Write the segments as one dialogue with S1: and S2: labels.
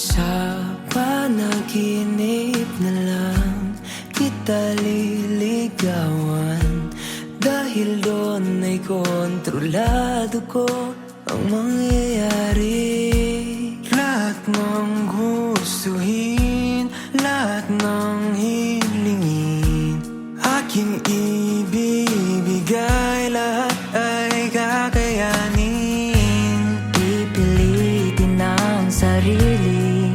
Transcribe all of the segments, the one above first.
S1: Sa panaginip na lang kita liligawan, dahil doon ay kontrolado ko ang mangyayari. Lahat ng gustuhin, lahat ng hilingin, aking ibibigay, lahat ay kakayanin.
S2: Pipilitin ang sarili,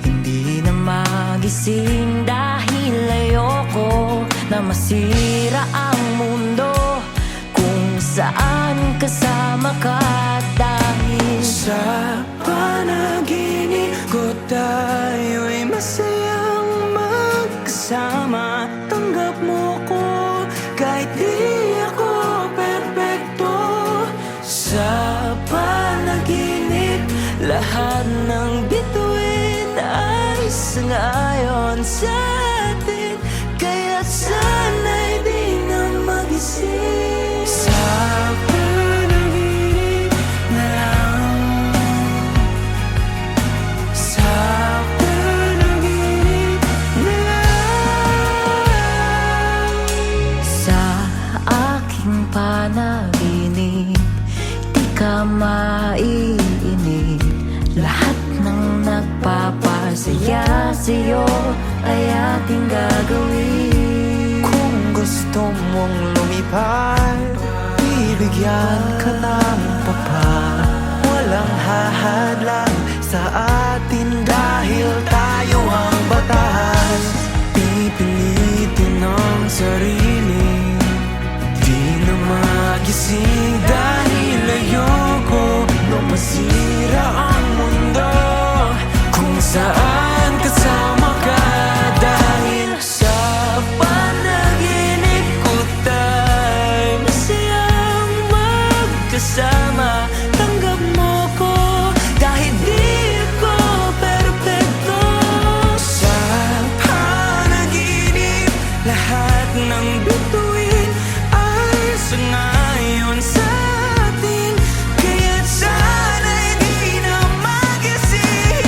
S2: hindi na magising, dahil ayoko na masira ang mundo kung saan kasama ka. Dahil
S1: sa panaginip ko tayo'y masayang magkasama. Tanggap mo ko kahit di ako perpekto. Sa panaginip lahat ng bituin ay sangayon sa atin, kaya sana'y di na magising. Sa panaginip na lang, sa panaginip na lang.
S2: sa aking panaginip, di ka maiinip. Lahat ng nagpapasaya sa'yo ay ating gagawin.
S1: Kung gusto mong lumipad, bibigyan ka ng papat. Walang hahadlang sa atin dahil tayo ang batas. Pipilitin ang sarili, di na magising, dahil ayoko na masira ang mundo kung saan kasama ka. Dahil sa panaginip ko tayo masayang magkasama. Tanggap mo ko kahit di ako perpekto. Sa panaginip lahat ng bituin ay sangayon sa atin, kaya't sana'y di na magising.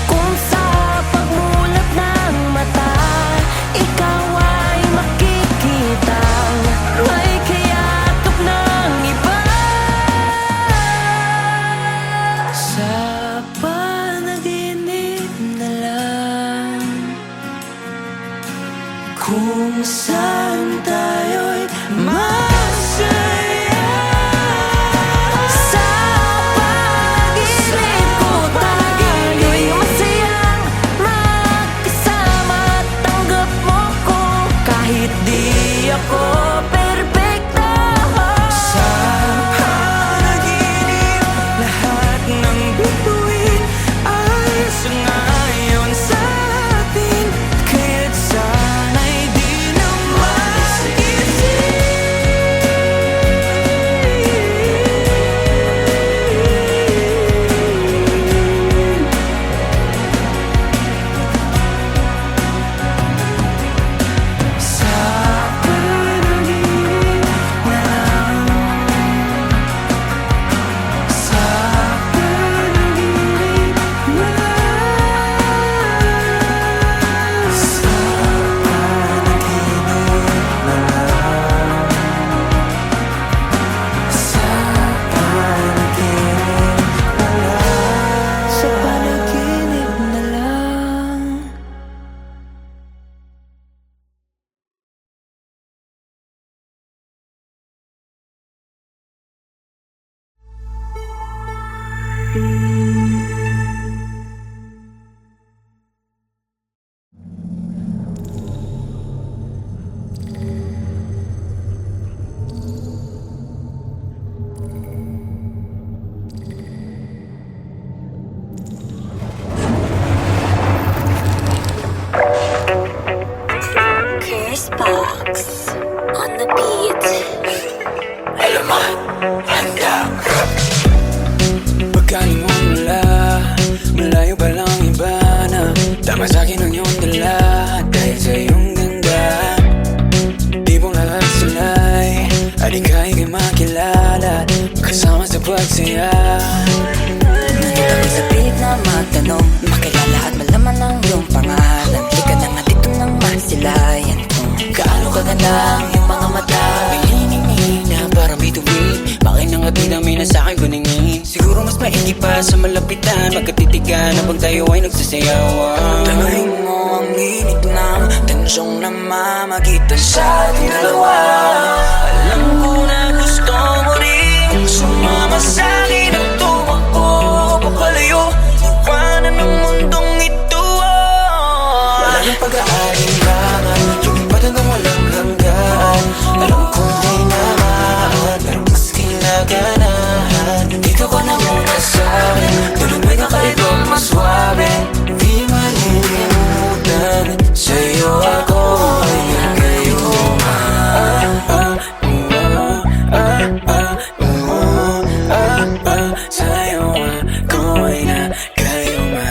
S2: Kung sa pagmulat ng mata ikaw ay makikita, may kayakap ng iba.
S1: Sa panaginip na lang, kung saan tayo'y masaya.
S2: Sa pag-ibig ko tayo'y masayang magkasama. Tanggap mo ko kahit di ako perpekto.
S1: Sa panaginip lahat ng bituin ay sangayon sa atin, kaya't sana'y di na magising. Sa panaginip na lang, sa panaginip na lang, sa panaginip na lang, sa panaginip na lang, sa panaginip na lang.
S2: Chris Box on the beat.
S1: Alaman, handa. Pagkaling mo mula, malayo pa lang iba na Tama sa'kin ang iyong dala dahil sa iyong ganda. Di mong lalasalay at ika'y kay makilala kasama sa pagsaya.
S2: Nandito ko sa pilit na magtanong, makilala at malaman ang iyong pangalan. Di ka na nga dito nang masilayan ko. Gaano kaganda ang iyong mga mata,
S1: Nanginginig na parang bituin, bakit nang atin ang may nasa'kin kuningin. Siguro mas maigi pa sa malapitan, magkatitigan habang tayo ay nagsasayawan. Tamahin mo ang init ng tensyong namamagitan sa ating dalawa. Alam ko na gusto mo rin sumama sa'kin at tumakbo papalayo, iwanan ang mundong ito. Walang pag-aalinlangan, lumipad hanggang walang hanggan. Alam kong di naman, pero mas kinaganahan. Dito ka na muna sa'kin, tulumay ka kahit pa mas swabe. Di malilimutan, sa'yo ako ay nagayuma. Sa'yo ako ay nagayuma.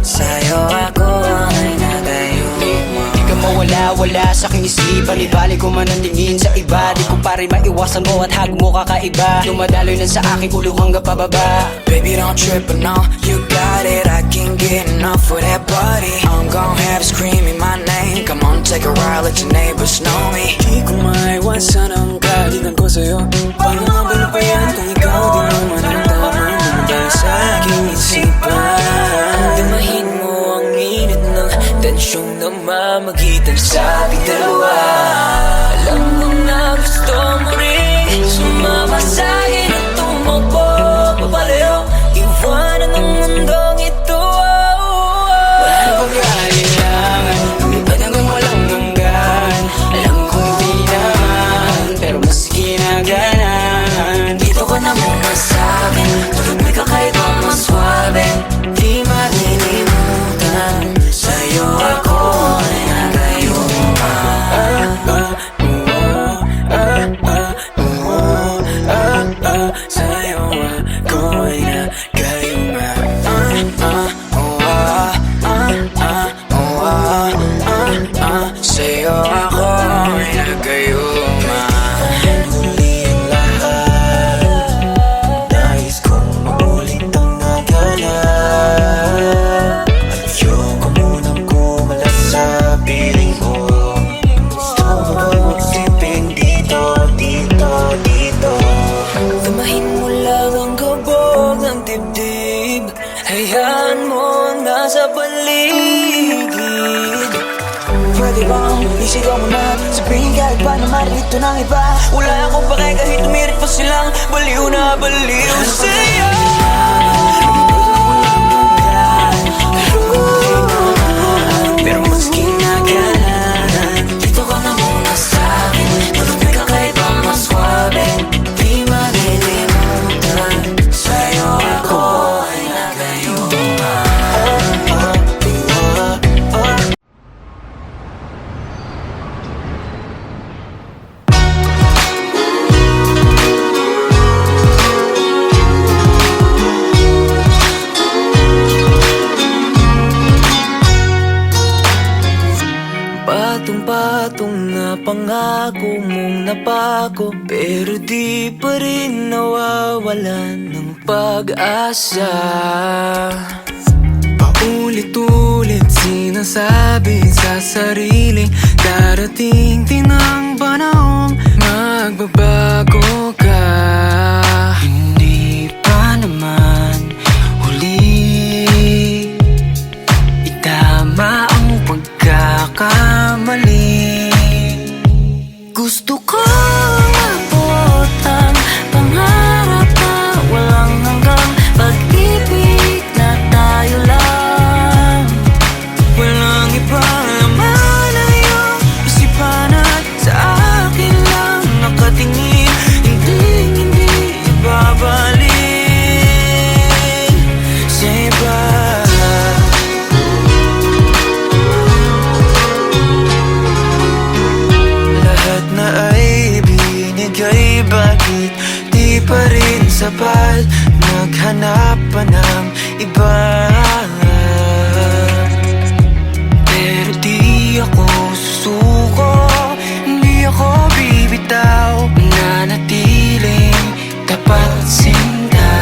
S1: Sa'yo ako ay nagayuma.
S3: Di ka mawala-wala sa aking isipan, ibalik ko man ang tingin sa iba. Di ko pa rin maiwasan mo at hag mo kakaiba. Dumadaloy lang sa aking ulo hanggang pababa.
S1: Baby, don't trip, but no, you got it. I can't get enough of that body. I'm gon' have you screaming my name. Come on, take a ride, let your neighbors know me. Di ko maiwasan ang kaligan ko sa'yo. Pangabalo pa yan kung ikaw di naman ang tamang lumabas sa aking isipan. Damahin mo ang init ng tensyong namamagitan sa ating dalawa. Alam mo na gusto mo rin sumama sa'kin at tumakbo papalayo, iwanan ang mundong ito. Walang pag-aalinlangan, lumipad hanggang walang hanggan. Alam kong di naman, pero mas ginaganan. Dito ka na muna sa'kin, tulumay ka kahit pa mas swabe. Di malilimutan, sa'yo ako ay nagayuma. Sa'yo ako ay nagayuma. Sa'yo ako ay nagayuma. Huli ang lahat, nais kong maulit ang naganap. At ayoko munang kumala sa piling ko. Gusto mo ba magsiping dito, dito, dito? Damahin mo lang ang kabog ng dibdib, hayaan mo ang nasa paligid. Pwede bang isigaw mo na, sabihin kahit pa na marito ng iba. Wala akong pake kahit tumirit pa silang baliw na baliw sa'yo. Pero mas kinaganan, dito ka na muna sa'kin, tulumay ka kahit pa mas swabe. Di malilimutan, sa'yo ako ay nagayuma. Patong-patong na pangako mong napako, pero di pa rin nawawalan ng pag-asa. Paulit-ulit sinasabi sa sarili, darating din ang panahong magbabago ka. Hindi pa naman huli, itama ang pagkakamali. Gusto ko mabuot ang pangarap na walang hanggang pag-ibig na tayo lang. Walang iba naman ang iyong isipan at sa akin lang nakatingin. Hindi
S4: sapat, naghanap pa ng iba. Pero di ako susuko, hindi ako bibitaw, nanatiling tapat sinta.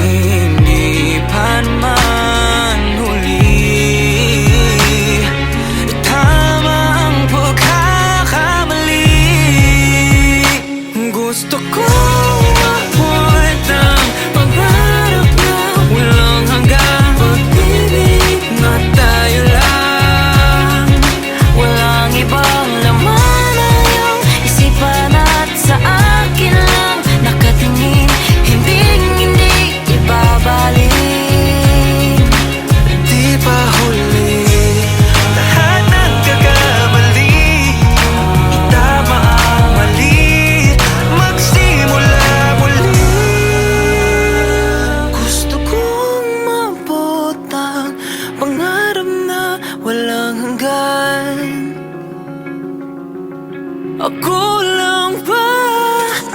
S4: Hindi pa naman huli, tama ang pagkakamali. Gusto ko mabuhat ang pangarap na walang hanggang pag-ibig na tayo lang.
S2: Walang ibang laman ang iyong isipan at sa akin lang nakatingin, hindi ibabalik.
S4: Di pa huli, lahat ng kakamali, itama ang mali, magsimula muli. Gusto kong maabot ang pangarap na walang hanggan. Ako lang ba?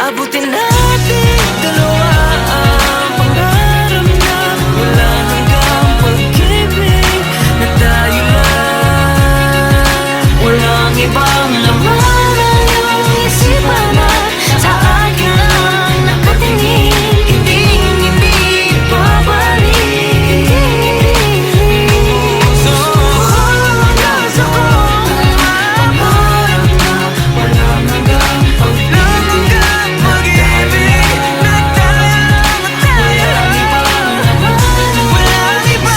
S4: Abutin natin dalawa ang pangarap na walang hanggang pag-ibig na tayo lang.
S2: Walang ibang laman ang iyong isipan at sa akin lang nakatingin, hindi ibabalik. Gusto kong mapangarap na walang hanggang
S4: Hanggang pag-ibig na tayo lang.
S2: walang ibang laman
S4: Walang iba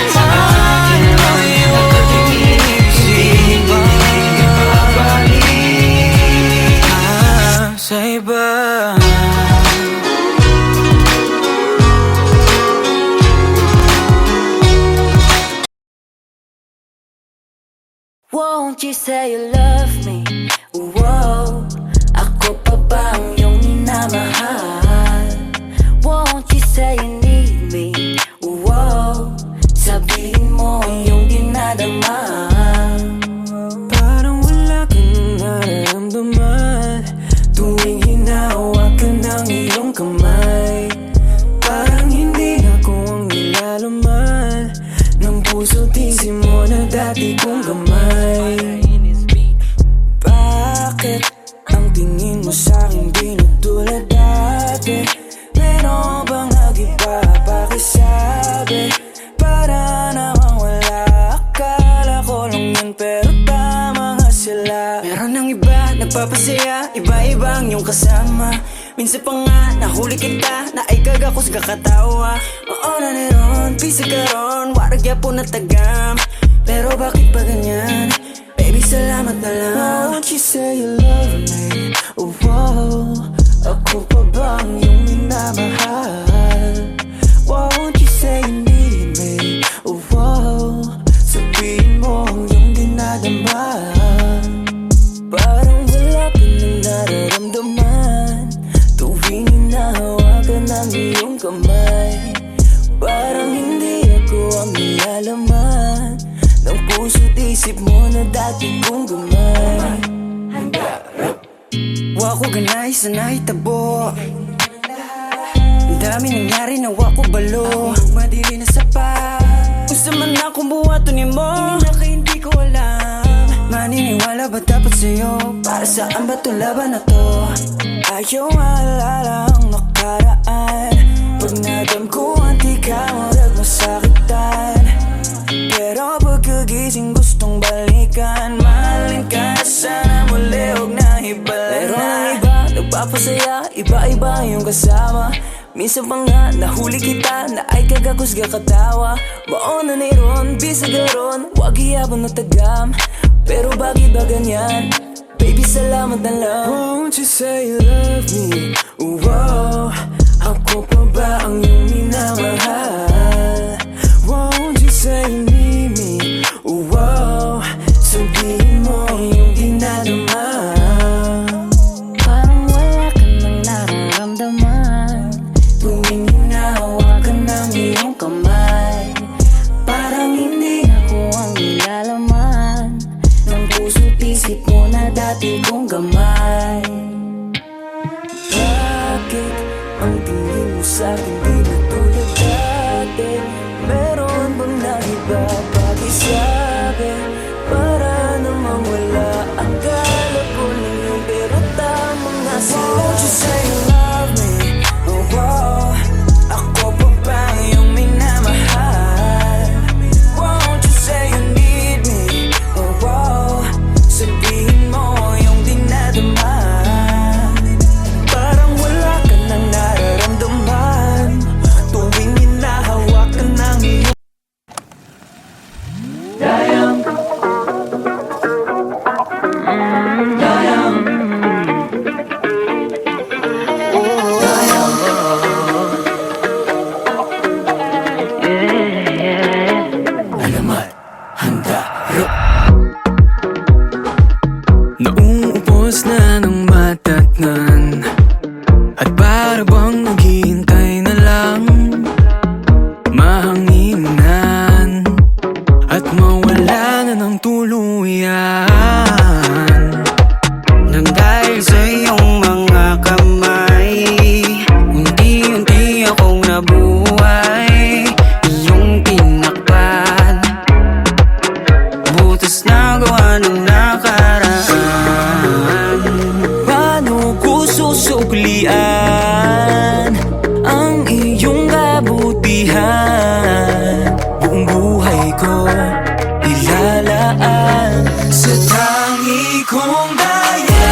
S2: sa akin lang nakatingin, hindi ibabalik.
S4: sa iba.
S2: Won't you say you love me? Whoa, ako pa ba ang iyong minamahal? Won't you say you need me? Whoa, sabihin mo ang iyong dinadama.
S4: Parang wala kang nararamdaman tuwing hinahawakan ng iyong kamay. Parang hindi ako ang nilalaman ng puso't isip mo na dati kong gamay. Bakit ang tingin mo sa'kin di na tulad dati? Meron bang nag-iba pakisabi? Para namang wala, akala ko lang yun pero tama nga sila. Meron ng iba nagpapasaya, iba-iba ang iyong kasama. Minsan pa nga nahuli kita na ay kagakos kakatawa. Oo na niron, pisag ka ron, waragya po na tagam. Pero bakit ba ganyan? Baby, salamat na lang. Won't you say you love me? Wow, ako pa ba ang iyong minamahal? Won't you say you need me? Wow, sabihin mo ang iyong dinadama. Parang wala ka nang nararamdaman tuwing hinahawakan ng iyong kamay. Parang hindi ako ang nilalaman ng puso't isip mo na dati kong gamay. Wako ganay sa naitabo, ang dami nangyari na wako balo. Madili na sapat, kung sa man akong buhato ni mo, hindi ko alam. Maniniwala ba dapat sa'yo? Para saan ba itong laban na to? Ayaw maalala ang nakaraan, pag nadam ko di ka marag masakitan. Pero pagkagising gustong balikan, mahalin ka sana muli, huwag na hibala. Pero ang iba nagpapasaya, iba-iba yung kasama. Minsan pa nga nahuli kita na ay kagakos katawa. Maon na niron, bisag ron, wag iyabang na tagam. Pero bakit ba ganyan? Baby, salamat na lang. Won't you say you love me? Wow, ako pa ba ang iyong minamahal? Won't you say you need me? Wow, sabihin mo ang iyong dinadama.
S2: Parang wala ka nang nararamdaman tuwing hinahawakan ng iyong kamay. Parang hindi ako ang nilalaman ng puso't isip mo na dati kong gamay.
S4: Bakit Ang tingin mo sa'kin di na tulad dati. Meron bang naiba pakisabi? Para namang wala. Akala ko lang yun pero tama nga sila. Won't you say you love me? Oh, oh. Ako pa ba yung minamahal? Won't you say you need me? Oh, oh. Sabihin mo yung dinadama. Parang wala ka nang nararamdaman tuwing hinahawak ka ng iyong dayang. Dayang. Alamat, handa,
S5: Nauupos na ng matatnan at para bang naghihintay na lang mahanginan at mawala na ng tuluyan.
S3: Nang dahil sa iyong mga kamay, unti-unti akong nabuhay. Iyong tinakpan, butas na gawa ng nakaraan.
S4: paano ko susuklian ang iyong kabutihan? Buong buhay ko ilalaan sa tangi kong daya.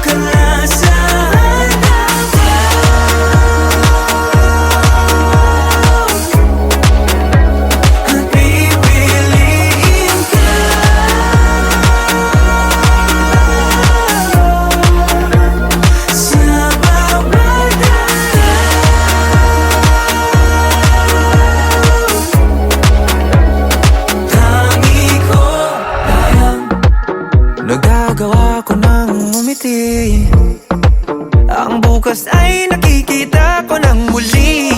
S4: Kalasahan at pipiliin ka sa bawat tangi ko dayang.
S5: Nagagawa ko ng umiti,
S4: Ang bukas ay nakikita ko ng muli.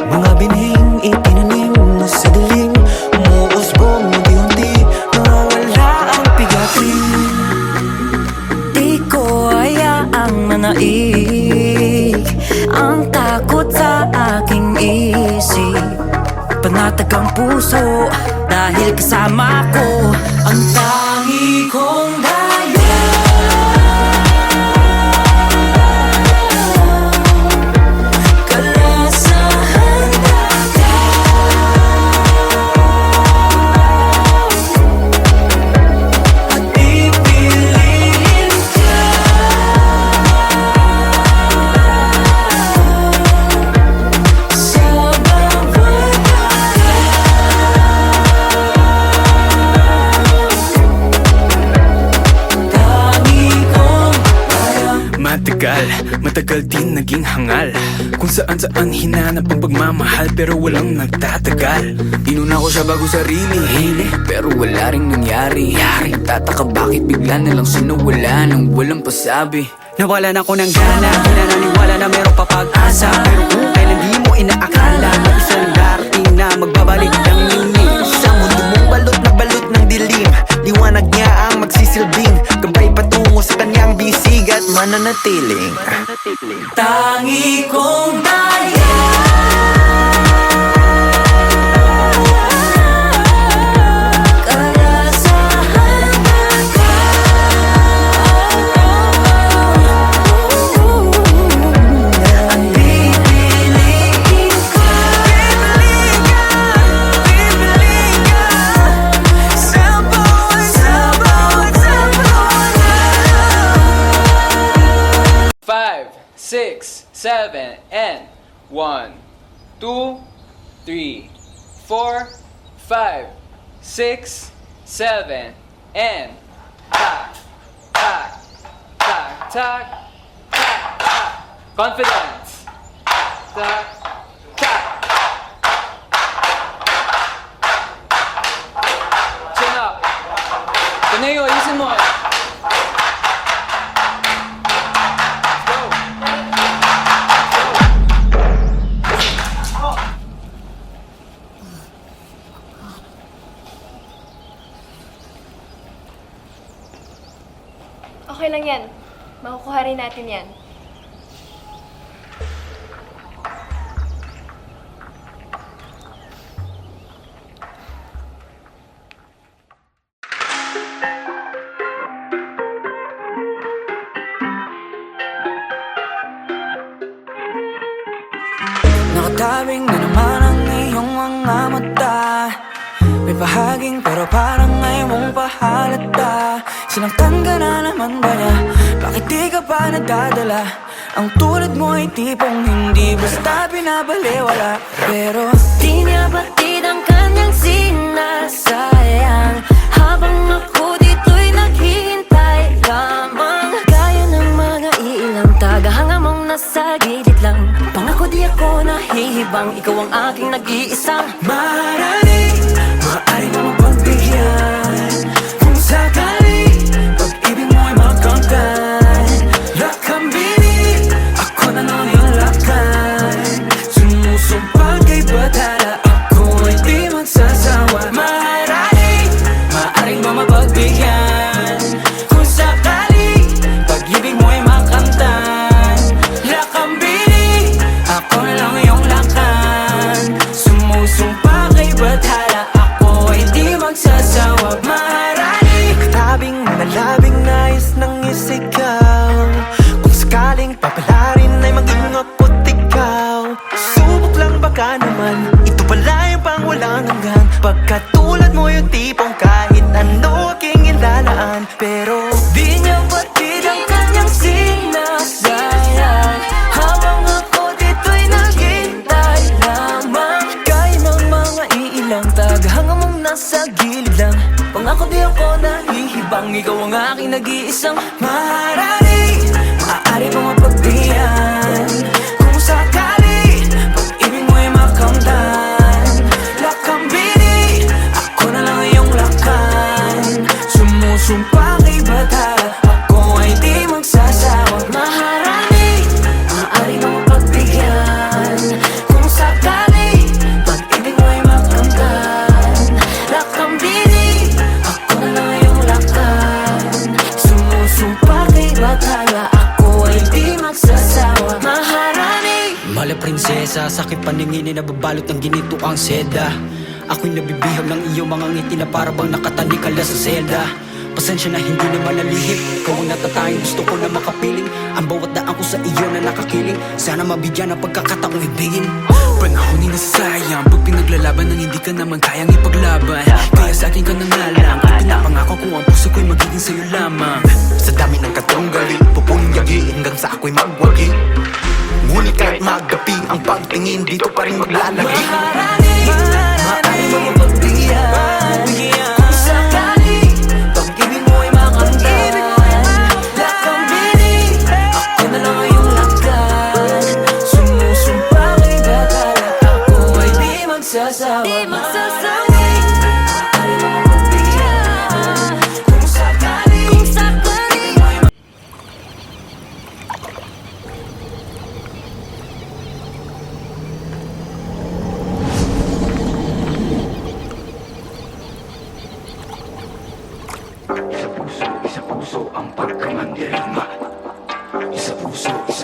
S4: Mga binhing itinanim sa dilim, umuusbong unti-unti, nawawala ang pigatin. Di ko hayaang manaig ang takot sa aking isip. Panatag ang puso dahil kasama ko ang tangi kong daya. Kalasahan at pipiliin ka sa bawat tangi kong daya.
S5: matagal din naging hangal. Kung saan hinanap ang pagmamahal pero walang nagtatagal.
S1: Inuna ko siya bago sarili, pero wala ring nangyari. Tataka bakit bigla na lang siya nawala nang walang pasabi.
S3: Nawalan ako ng gana, hinananiwala na meron pa pag-asa. Pero kung kailan di mo inaakala, may isang darating na magbabalik ng linis. Sa mundo mong balot ng dilim, liwanag niya ang magsisilbing gabay patungo sa kanyang bisig at mananatiling.
S4: Tangi kong daya. Kalasahan at pipiliin ka sa bawat
S6: 5, 6, 7, and 1, 2, 3, 4, 5, 6, 7, and tack, tack, tack, tack, tack, tack. Confidence. Tack, tack. Chin up. Taneo, ayusin mo. Go.
S7: Okay lang yan. Makukuha rin natin yan.
S1: Nakatabing na naman ang iyong mga mata. May bahaging pero parang ngayon mong pahalata. Sinaktan ka na naman ba niya? Bakit di ka pa nadadala? Ang tulad mo ay tipong hindi basta binabaliwala. Pero
S2: Di niya batid ang kanyang sinasayang habang ako dito'y naghihintay lamang. Gaya ng mga ilang tagahanga mong nasa gilid lang. Pangako di ako nahihibang, ikaw ang aking nag-iisang
S1: maaaring mo mapagbigyan. Kung sakali pag-ibig mo ay magkangkan. Lakambini, ako na lang yung lakan. Sumusumpang kay batala, ako ay di magsasawa. Maaaring mo mapagbigyan. Kung sakali pag-ibig mo ay makamtan. Lakambini, ako na lang yung lakan. Sumusumpang kay batala, ako ay di magsasawa.
S3: Tabing nalabing nais ng isigaw. Kung sakaling papalarin ay maging ako't ikaw. Subok lang baka naman, ito pala yung pang walang hanggan. Pagkatulad mo yung tipong kahit ano aking ilalaan. Pero
S2: Di niya batid ang kanyang sinasayang habang ako dito'y naghihintay lamang.
S3: gaya ng mga iilang tagahanga mong nasa gilid lang. Pangako di ako nahihibang, ikaw ang aking nag-iisang
S1: maaari mo mapagbigyan. Kung sakali pag-ibig mo ay makamtan. Lakambini, ako na lang iyong lakan. Sumusumpa kay batala, ako ay di magsasawa.
S2: Maaari mo mapagbigyan. Kung sakali pag-ibig mo ay makamtan. Lakambini, ako na lang iyong lakan. Sumusumpa kay batala, ako ay di magsasawa.
S3: Mala prinsesa, sakit paningin na nababalot ng ginito ang seda. Ako'y nabibihag ng iyong mga ngiti na parabang nakatalikala sa selda. Pasensya na hindi naman nalihip, ikaw ang natatayang gusto ko na makapiling. Ang bawat daan ko sa iyo na nakakiling, sana mabigyan ng pagkakataong ibigin.
S5: Panahon ay nasasayang pag pinaglalaban ng hindi ka naman kayang ipaglaban. Kaya sa akin ka na nga lang, ipinapangako ko ang puso ko'y magiging sa'yo lamang.
S8: Sa dami ng katunggali, pupunyagi hanggang sa ako'y magwagi. Ngunit kahit magapi, ang pagtingin dito pa rin maglalagi.
S1: Maaari mo mapagbigyan. Kung sakali pag-ibig mo ay makamtan. Lakambini, ako na lang iyong lakan. Sumusumpa kay batala, ako ay di magsasawa.
S2: Di magsasawa.
S1: Maaari mo mapagbigyan. Kung sakali
S5: Isa puso ang pagkamandirigma. Isa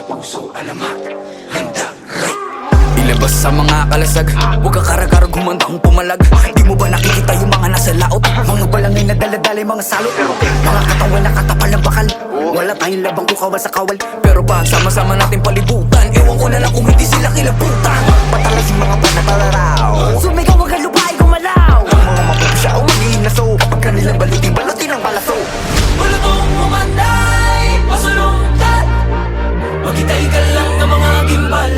S5: puso alamat. Handa,
S1: ilabas sa mga kalasag, huwag ka karagarag, humandang pumalag. Di mo ba nakikita yung mga nasa laot? Mga balangay na daladalay, mga salot. Mga katawan na katapal ng bakal. Wala tayong labang kukawal sa kawal. Pero pag sama-sama natin palibutan, ewan ko na lang kung hindi sila kilabutan.
S8: Patalas yung mga panataraw.
S2: Sumigaw wag ang lupain gumalaw.
S8: Ang mga mapupusya o magiging naso, kapag kanilang balutin ang balaso.
S1: Balutong umanday, pasulungkat. Magitay ka lang ng mga gimbal.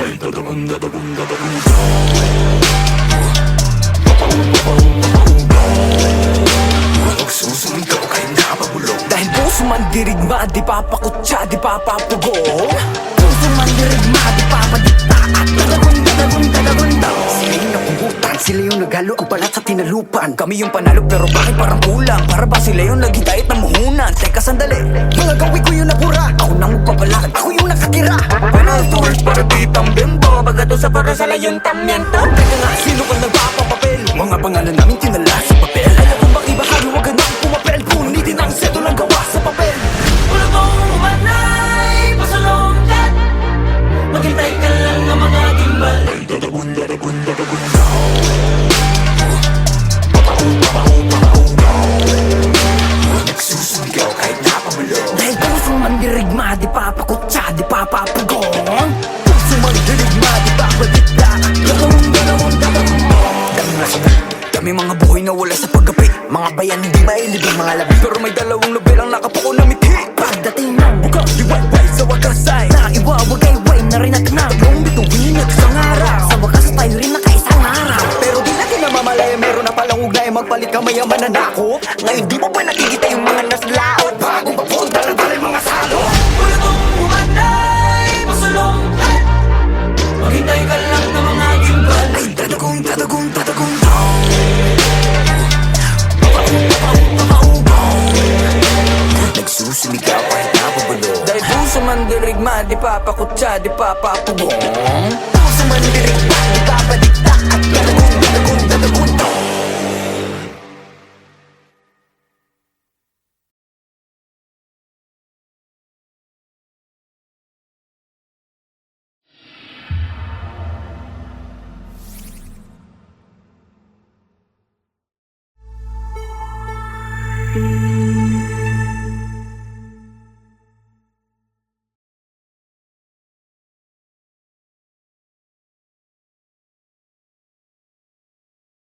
S5: susumigaw kay napabulong.
S1: Dahil puso man dirigma, di papakutsa, di papapugong. Puso man dirigma, di papadikta at dagagunda.
S3: Sila yung napugutan, sila yung naghalo ang balat sa tinalupan.
S1: Kami yung panalo pero bakit parang kulang? Para ba sila yung naghintayat ng muhunan? Teka sandali,
S3: Mga gawi ko yung nabura, ako nang magpapalakad, ako yung nakatira.
S1: Panatulad para ditang bimbo. Bagato sa para sa layong tamyento. Teka nga, sino ka nagpapapapel?
S5: Mga pangalan namin tinala sa papel.
S1: Alam kong bang ibahagi, wag ka nang pumapel. Punitin ang seto lang gawa sa papel. Wala ko
S3: mandirigma, di papakutsa, di papapugong. Puso mandirigma, di papadikla. Dami mga buhay na wala sa paggapi.
S8: Mga bayan hindi mailibing mga labi.
S3: Pero may dalawang nobel ang nakapuko na miti. Pagdating ng buka, iwayway sa wakas ay naiwawagayway na rin natin ang tatlong bituin at isang araw. Sa wakas tayo rin nakaisang araw. Pero di natin namamalaya, meron na palang ugnay. Magpalit ka mayaman na nako. Ngayon di mo pa nakikita yung mga nasa laot. Bagong papunta ng talay mga salo.
S4: Wala kong umanay, masulong. Maghintay ka lang na mga gimbal.
S3: Ay, dadagong
S8: Nagsusumigaw kahit napabulo.
S3: dahil puso mandirigma, di papakutsa, di papapugong.
S8: Puso mandirigma, di papadikta. At dadagong
S2: Thank